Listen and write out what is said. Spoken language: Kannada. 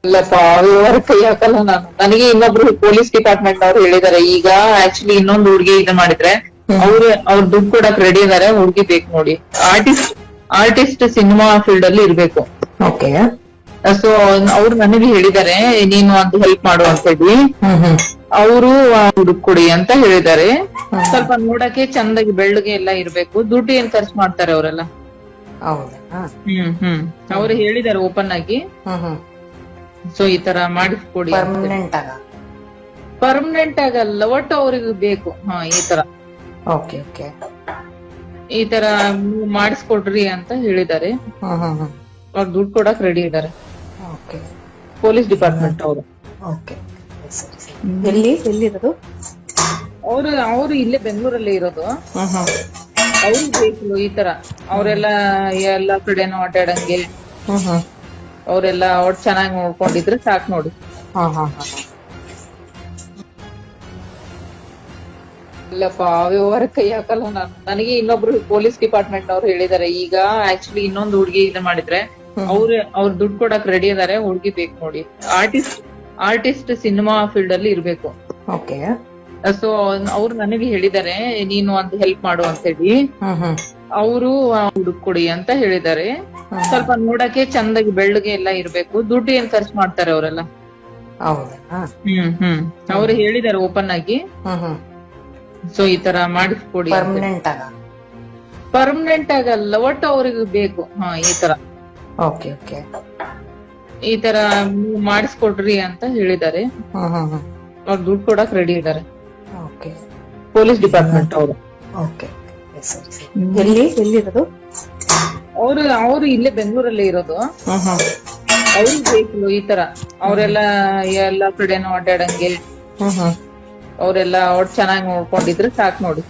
ಇಲ್ಲಪ್ಪ ಅವ್ರ ಕೈ ಹಾಕಲ್ಲ ನಾನು. ನನಗೆ ಇನ್ನೊಬ್ರು ಪೊಲೀಸ್ ಡಿಪಾರ್ಟ್ಮೆಂಟ್ ಅವ್ರು ಹೇಳಿದಾರೆ. ಈಗ ಆಕ್ಚುಲಿ ಇನ್ನೊಂದು ಹುಡ್ಗಿ ಇದು ಮಾಡಿದ್ರೆ ಅವ್ರ ದುಡ್ಡು ಕೊಡಕ್ ರೆಡಿ ಇದಾರೆ. ಹುಡ್ಗಿ ಬೇಕು ನೋಡಿ. ಆರ್ಟಿಸ್ಟ್ ಸಿನಿಮಾ ಫೀಲ್ಡ್ ಅಲ್ಲಿ ಇರ್ಬೇಕು. ಓಕೆ. ಸೊ ಅವ್ರು ನನಗೆ ಹೇಳಿದಾರೆ, ನೀನು ಒಂದು ಹೆಲ್ಪ್ ಮಾಡು ಅಂತ ಹೇಳಿ. ಅವರು ಹುಡುಕ್ ಕೊಡಿ ಅಂತ ಹೇಳಿದ್ದಾರೆ. ಸ್ವಲ್ಪ ನೋಡಕ್ಕೆ ಚಂದಾಗಿ ಬೆಳ್ಳಗೆ ಎಲ್ಲ ಇರ್ಬೇಕು. ದುಡ್ಡು ಏನ್ ಖರ್ಚು ಮಾಡ್ತಾರೆ ಅವರೆಲ್ಲ. ಹೌದಾ? ಅವ್ರು ಹೇಳಿದಾರೆ ಓಪನ್ ಆಗಿ. ಸೊ ಈ ತರ ಮಾಡಿಸ್ಕೊಡಿ. ಪರ್ಮನೆಂಟ್ ಆಗ? ಪರ್ಮನೆಂಟ್ ಆಗಲ್ಲ, ಒಟ್ಟು ಅವ್ರಿಗೆ ಬೇಕು. ಈ ತರ ಓಕೆ ಓಕೆ. ಈ ತರ ಮಾಡಿಸ್ಕೊಡ್ರಿ ಅಂತ ಹೇಳಿದ್ದಾರೆ. ಅವ್ರು ದುಡ್ಡು ಕೊಡಕ್ ರೆಡಿ ಇದಾರೆ. ಓಕೆ. ಪೊಲೀಸ್ ಡಿಪಾರ್ಟ್ಮೆಂಟ್ ಅವರು. ಓಕೆ. ಎಲ್ಲಿರೋದು? ಅವ್ರು ಇಲ್ಲೇ ಬೆಂಗಳೂರಲ್ಲಿ ಇರೋದು. ಅವ್ರಿಗೆ ಬೇಕು ಈ ತರ. ಅವರೆಲ್ಲ ಎಲ್ಲಾ ಕಡೆನೂ ಅಡ್ಡಾಡಂಗೆ ಅವರೆಲ್ಲ ಒಟ್ಟು ಚೆನ್ನಾಗಿ ನೋಡ್ಕೊಂಡಿದ್ರೆ ಸಾಕ್ ನೋಡಿ. ಇಲ್ಲಪ್ಪ ವ್ಯವಹಾರ ಕೈ ಹಾಕಲ್ಲ ನಾನು. ನನಗೆ ಇನ್ನೊಬ್ರು ಪೊಲೀಸ್ ಡಿಪಾರ್ಟ್ಮೆಂಟ್ ಅವ್ರು ಹೇಳಿದಾರೆ. ಈಗ ಆಕ್ಚುಲಿ ಇನ್ನೊಂದು ಹುಡ್ಗಿ ಇದು ಮಾಡಿದ್ರೆ ಅವ್ರ ದುಡ್ಡು ಕೊಡಕ್ ರೆಡಿ ಇದಾರೆ. ಹುಡ್ಗಿ ಬೇಕು ನೋಡಿ. ಆರ್ಟಿಸ್ಟ್ ಸಿನಿಮಾ ಫೀಲ್ಡ್ ಅಲ್ಲಿ ಇರ್ಬೇಕು. ಓಕೆ. ಸೊ ಅವ್ರು ನನಗೆ ಹೇಳಿದಾರೆ, ನೀನು ಒಂದು ಹೆಲ್ಪ್ ಮಾಡು ಅಂತ ಹೇಳಿ. ಅವರು ಹುಡುಕ್ ಕೊಡಿ ಅಂತ ಹೇಳಿದ್ದಾರೆ. ಸ್ವಲ್ಪ ನೋಡಕ್ಕೆ ಚಂದಾಗಿ ಬೆಳ್ಳಗೆ ಎಲ್ಲ ಇರ್ಬೇಕು. ದುಡ್ಡು ಏನ್ ಖರ್ಚು ಮಾಡ್ತಾರೆ ಅವರೆಲ್ಲ. ಹೌದಾ? ಅವ್ರು ಹೇಳಿದಾರೆ ಓಪನ್ ಆಗಿ. ಸೊ ಈ ತರ ಮಾಡಿಸ್ಕೊಡಿ. ಪರ್ಮನೆಂಟ್ ಆಗ? ಪರ್ಮನೆಂಟ್ ಆಗಲ್ಲ, ಒಟ್ಟು ಅವ್ರಿಗೆ ಬೇಕು. ಈ ತರ. Okay okay. ಈ ತರ ಮಾಡಿಸ್ಕೊಡ್ರಿ ಅಂತ ಹೇಳಿದ್ದಾರೆ. ಅವ್ರು ದುಡ್ಡು ಕೊಡಕ್ ರೆಡಿ ಇದಾರೆ. ಓಕೆ. ಪೊಲೀಸ್ ಡಿಪಾರ್ಟ್ಮೆಂಟ್ ಅವರು. ಓಕೆ. ಎಲ್ಲಿರೋದು? ಅವ್ರು ಇಲ್ಲೇ ಬೆಂಗಳೂರಲ್ಲಿ ಇರೋದು. ಅವ್ರಿಗೆ ಬೇಕು ಈ ತರ. ಅವರೆಲ್ಲ ಎಲ್ಲಾ ಕಡೆನೂ ಅಡ್ಡಾಡಂಗೆ ಅವರೆಲ್ಲ ಒಟ್ಟು ಚೆನ್ನಾಗಿ ನೋಡ್ಕೊಂಡಿದ್ರೆ ಸಾಕ್ ನೋಡಿ.